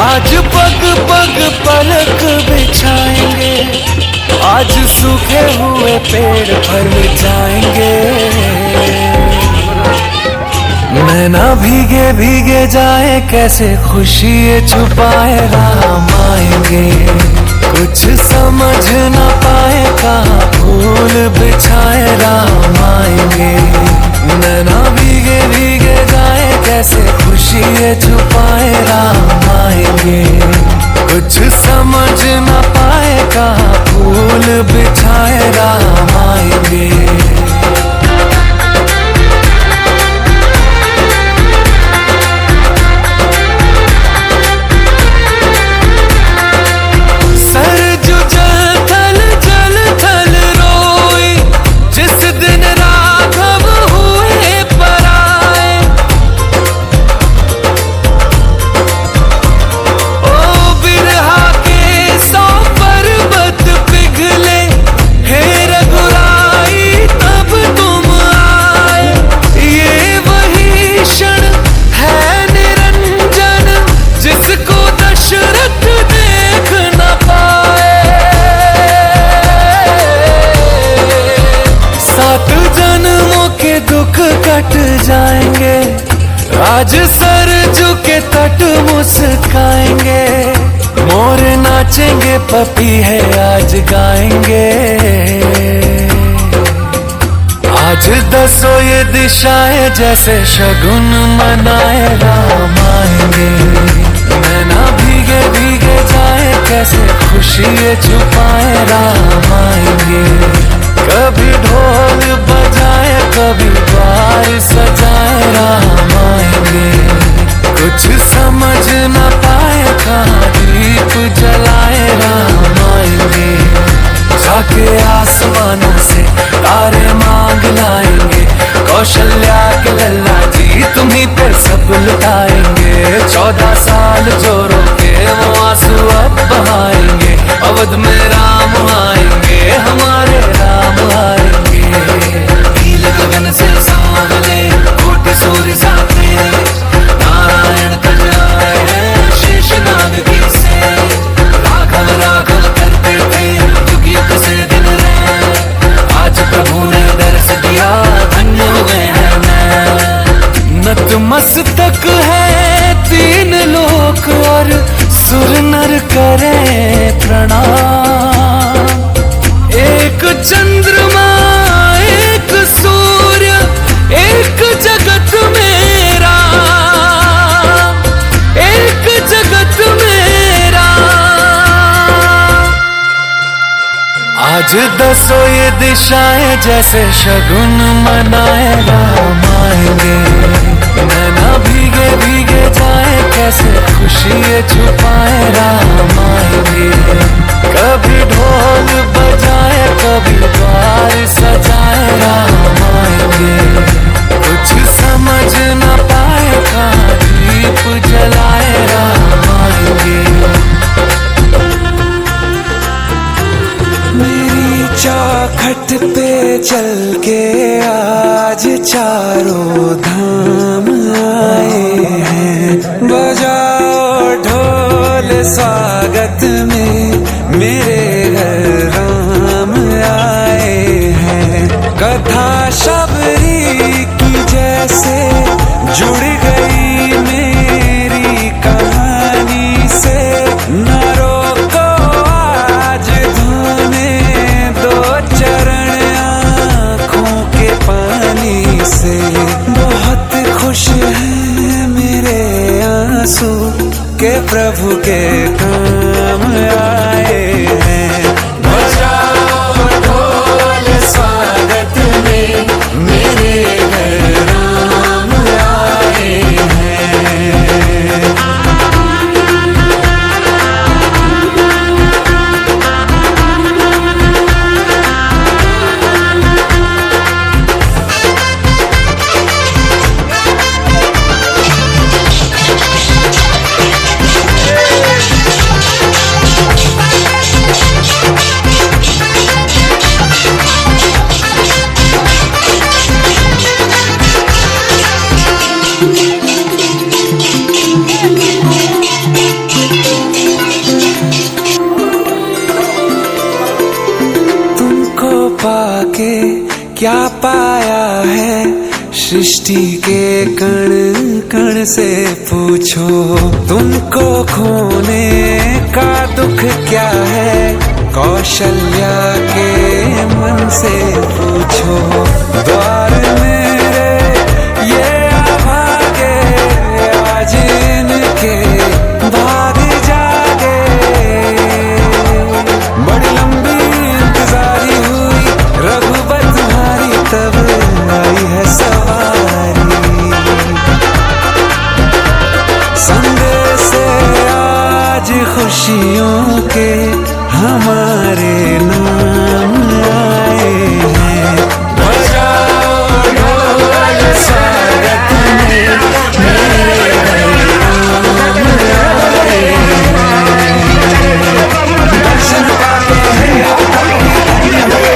आज पग पग पलक बिछाएंगे, आज सूखे हुए पेड़ फल जाएंगे। नैना भीगे भीगे जाए कैसे खुशी छुपाए राम आएंगे। कुछ समझ न पाए कहाँ फूल बिछाए राम आएंगे। नैना भीगे भीगे जाए कैसे खुशी छुपाए राम आएंगे। कुछ समझ न पाए कहाँ फूल बिछाए राम आएंगे। कट जाएंगे आज सर झुके तट मुस्काएंगे। मोर नाचेंगे पपी है आज गाएंगे। आज दसो ये दिशाएं जैसे शगुन मनाए राम आएंगे। नैना भीगे भीगे जाए कैसे खुशी छुपाए राम आएंगे। कभी ढोल बजाए कभी द्वार सजाए राम आएंगे। कुछ समझ न पाए कहाँ दीप जलाए राम आएंगे। जाके आसमानों से तारे मांग लाएंगे। कौशल्या के लल्ला जी तुम्हीं पे सब लुटाएंगे। 14 साल जो रोके वो आंसू अब बहाएंगे। अवध में राम आएंगे हमारे राम आएंगे। नील गगन से सांवले कोटि सूर्य साथे नारायण कल आए हैं शेषनाग की से। राघव राघव करते थे युग युग से दिन रात। आज प्रभु ने दर्श दिया धन्य हो गए हैं मैं। नतमस्तक है 3 लोक और सुर नर करें प्रणाम। एक चंद्रमा एक सूर्य एक जगत मेरा। एक जगत मेरा। आज दसो ये दिशाएं जैसे शगुन मनाए राम आएंगे। नैना भीगे भीगे जाए कैसे खुशी छुपाए राम आएंगे। कभी ढोल बजाए कभी द्वार सजाए राम आएंगे। कुछ समझ न पाए कहाँ दीप जलाए राम आएंगे। मेरी चौखट पे चल के आज चारों धाम आए हैं। बजाओ ढोल स्वागत में मेरे घर राम आए हैं। कथा शबरी की जैसे जुड़ गई मेरी कहानी से। न रोको आज धोने दो चरण आँखों के पानी से। बहुत खुश हैं मेरे आंसू के प्रभु के काम आए हैं। बजाओ ढोल स्वागत में मेरे घर राम आए हैं। के क्या पाया है, सृष्टि के कण कण से पूछो। तुमको खोने का दुख क्या है, कौशल्या के मन से पूछो। द्वार मेरे ये अभागे, आज इनके भाग जागे। बड़ी लंबी इंतजारी हुई रघुबर तुम्हारी, तब आई है सवारी। संदेश से आज खुशियों के हमारे नाम आए हैं। बजाओ ढोल स्वागत में, मेरे नाम आए हैं। दर्शन पाके मेरे भगवान।